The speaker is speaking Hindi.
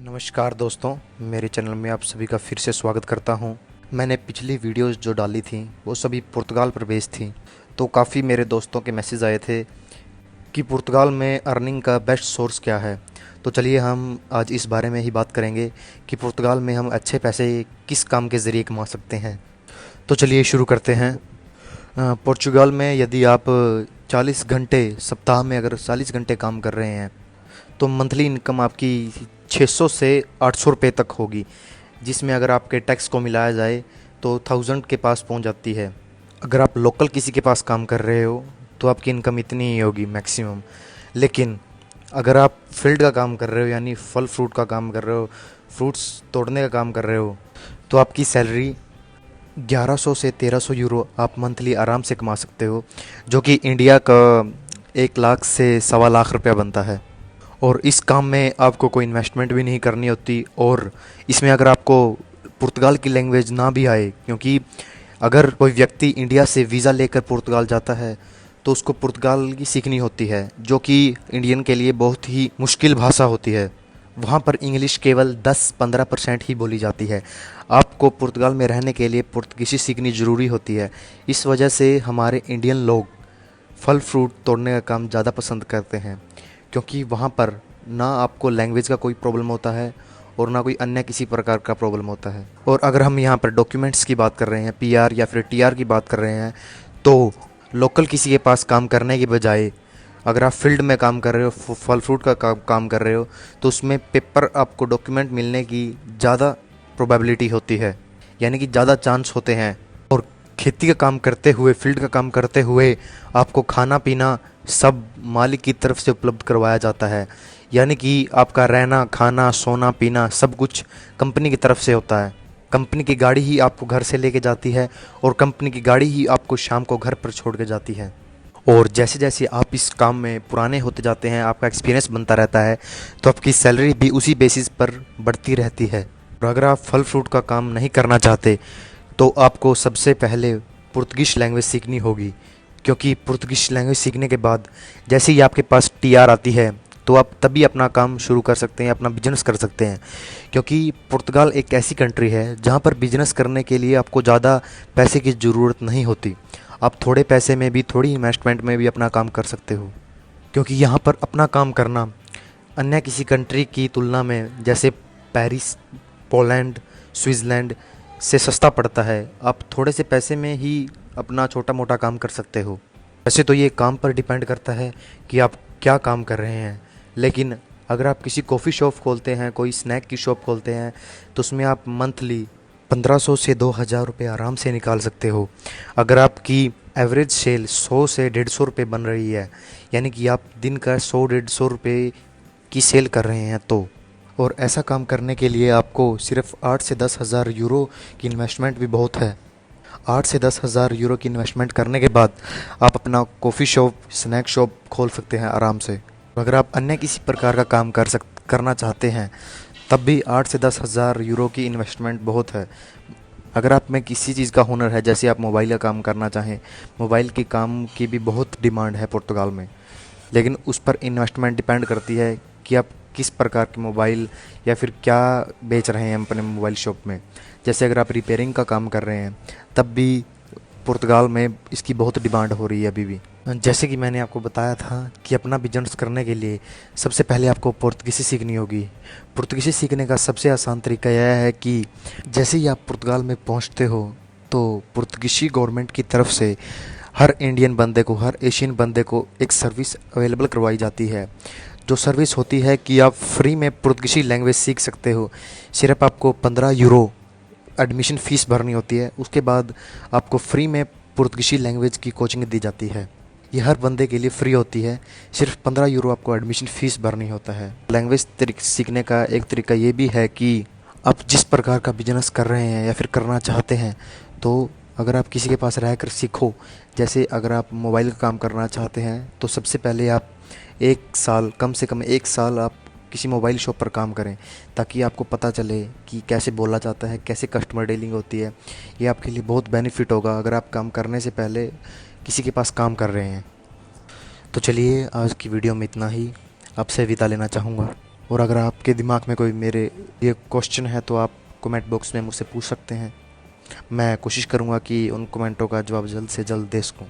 नमस्कार दोस्तों, मेरे चैनल में आप सभी का फिर से स्वागत करता हूं। मैंने पिछली वीडियोस जो डाली थी वो सभी पुर्तगाल पर बेस्ड थी, तो काफ़ी मेरे दोस्तों के मैसेज आए थे कि पुर्तगाल में अर्निंग का बेस्ट सोर्स क्या है। तो चलिए हम आज इस बारे में ही बात करेंगे कि पुर्तगाल में हम अच्छे पैसे किस काम के ज़रिए कमा सकते हैं। तो चलिए शुरू करते हैं। पुर्तगाल में यदि आप 40 घंटे सप्ताह में अगर 40 घंटे काम कर रहे हैं तो मंथली इनकम आपकी 600 से 800 रुपये तक होगी, जिसमें अगर आपके टैक्स को मिलाया जाए तो 1000 के पास पहुंच जाती है। अगर आप लोकल किसी के पास काम कर रहे हो तो आपकी इनकम इतनी ही होगी मैक्सिमम। लेकिन अगर आप फील्ड का काम कर रहे हो यानी फल फ्रूट का काम कर रहे हो, फ्रूट्स तोड़ने का काम कर रहे हो, तो आपकी सैलरी 1100 से 1300 यूरो आप मंथली आराम से कमा सकते हो, जो कि इंडिया का 1 लाख से 1.25 लाख रुपया बनता है। और इस काम में आपको कोई इन्वेस्टमेंट भी नहीं करनी होती। और इसमें अगर आपको पुर्तगाल की लैंग्वेज ना भी आए, क्योंकि अगर कोई व्यक्ति इंडिया से वीज़ा लेकर पुर्तगाल जाता है तो उसको पुर्तगाल की सीखनी होती है, जो कि इंडियन के लिए बहुत ही मुश्किल भाषा होती है। वहाँ पर इंग्लिश केवल 10-15% ही बोली जाती है। आपको पुर्तगाल में रहने के लिए पुर्तगीज़ी सीखनी ज़रूरी होती है। इस वजह से हमारे इंडियन लोग फल फ्रूट तोड़ने का काम ज़्यादा पसंद करते हैं, क्योंकि वहाँ पर ना आपको लैंग्वेज का कोई प्रॉब्लम होता है और ना कोई अन्य किसी प्रकार का प्रॉब्लम होता है। और अगर हम यहाँ पर डॉक्यूमेंट्स की बात कर रहे हैं, पीआर या फिर टीआर की बात कर रहे हैं, तो लोकल किसी के पास काम करने की बजाय अगर आप फील्ड में काम कर रहे हो, फल फ्रूट का काम कर रहे हो, तो उसमें पेपर आपको डॉक्यूमेंट मिलने की ज़्यादा प्रोबेबिलिटी होती है, यानी कि ज़्यादा चांस होते हैं। और खेती का काम करते हुए, फील्ड का काम करते हुए आपको खाना पीना सब मालिक की तरफ से उपलब्ध करवाया जाता है, यानी कि आपका रहना खाना सोना पीना सब कुछ कंपनी की तरफ से होता है। कंपनी की गाड़ी ही आपको घर से लेके जाती है और कंपनी की गाड़ी ही आपको शाम को घर पर छोड़ के जाती है। और जैसे जैसे आप इस काम में पुराने होते जाते हैं, आपका एक्सपीरियंस बनता रहता है, तो आपकी सैलरी भी उसी बेसिस पर बढ़ती रहती है। और अगर आप फल फ्रूट का काम नहीं करना चाहते तो आपको सबसे पहले पुर्तगीज़ लैंग्वेज सीखनी होगी, क्योंकि पुर्तगीज़ लैंग्वेज सीखने के बाद जैसे ही आपके पास टीआर आती है तो आप तभी अपना काम शुरू कर सकते हैं, अपना बिजनेस कर सकते हैं। क्योंकि पुर्तगाल एक ऐसी कंट्री है जहाँ पर बिजनेस करने के लिए आपको ज़्यादा पैसे की ज़रूरत नहीं होती। आप थोड़े पैसे में भी, थोड़ी इन्वेस्टमेंट में भी अपना काम कर सकते हो, क्योंकि यहाँ पर अपना काम करना अन्य किसी कंट्री की तुलना में, जैसे पेरिस, पोलैंड, स्विट्ज़रलैंड से सस्ता पड़ता है। आप थोड़े से पैसे में ही अपना छोटा मोटा काम कर सकते हो। वैसे तो ये काम पर डिपेंड करता है कि आप क्या काम कर रहे हैं, लेकिन अगर आप किसी कॉफ़ी शॉप खोलते हैं, कोई स्नैक की शॉप खोलते हैं, तो उसमें आप मंथली 1500 से 2000 रुपये आराम से निकाल सकते हो। अगर आपकी एवरेज सेल 100 से 150 रुपये बन रही है, यानी कि आप दिन का 100-150 रुपये की सेल कर रहे हैं, तो और ऐसा काम करने के लिए आपको सिर्फ 8 से 10 हज़ार यूरो की इन्वेस्टमेंट भी बहुत है। 8 से 10 हज़ार यूरो की इन्वेस्टमेंट करने के बाद आप अपना कॉफ़ी शॉप, स्नैक शॉप खोल सकते हैं आराम से। अगर आप अन्य किसी प्रकार का काम करना चाहते हैं, तब भी 8 से 10 हज़ार यूरो की इन्वेस्टमेंट बहुत है। अगर आप में किसी चीज़ का हुनर है, जैसे आप मोबाइल का काम करना चाहें, मोबाइल के काम की भी बहुत डिमांड है पुर्तगाल में, लेकिन उस पर इन्वेस्टमेंट डिपेंड करती है कि आप किस प्रकार के मोबाइल या फिर क्या बेच रहे हैं अपने मोबाइल शॉप में। जैसे अगर आप रिपेयरिंग का काम कर रहे हैं, तब भी पुर्तगाल में इसकी बहुत डिमांड हो रही है अभी भी। जैसे कि मैंने आपको बताया था कि अपना बिजनेस करने के लिए सबसे पहले आपको पुर्तगीज़ी सीखनी होगी। पुर्तगीज़ी सीखने का सबसे आसान तरीका यह है कि जैसे ही आप पुर्तगाल में पहुंचते हो तो पुर्तगीज़ी गवर्नमेंट की तरफ से हर इंडियन बंदे को, हर एशियन बंदे को एक सर्विस अवेलेबल करवाई जाती है, जो सर्विस होती है कि आप फ्री में पुर्तगीज़ी लैंग्वेज सीख सकते हो। सिर्फ आपको 15 यूरो एडमिशन फ़ीस भरनी होती है, उसके बाद आपको फ्री में पुर्तगीज़ी लैंग्वेज की कोचिंग दी जाती है। ये हर बंदे के लिए फ्री होती है, सिर्फ 15 यूरो आपको एडमिशन फ़ीस भरनी होता है। लैंग्वेज सीखने का एक तरीका ये भी है कि आप जिस प्रकार का बिजनेस कर रहे हैं या फिर करना चाहते हैं, तो अगर आप किसी के पास रहकर सीखो, जैसे अगर आप मोबाइल का काम करना चाहते हैं, तो सबसे पहले आप 1 साल, कम से कम 1 साल आप किसी मोबाइल शॉप पर काम करें, ताकि आपको पता चले कि कैसे बोला जाता है, कैसे कस्टमर डीलिंग होती है। ये आपके लिए बहुत बेनिफिट होगा अगर आप काम करने से पहले किसी के पास काम कर रहे हैं। तो चलिए आज की वीडियो में इतना ही, आपसे विदा लेना चाहूँगा। और अगर आपके दिमाग में कोई मेरे ये क्वेश्चन है तो आप कमेंट बॉक्स में मुझसे पूछ सकते हैं। मैं कोशिश करूँगा कि उन कमेंटों का जवाब जल्द से जल्द दे सकूँ।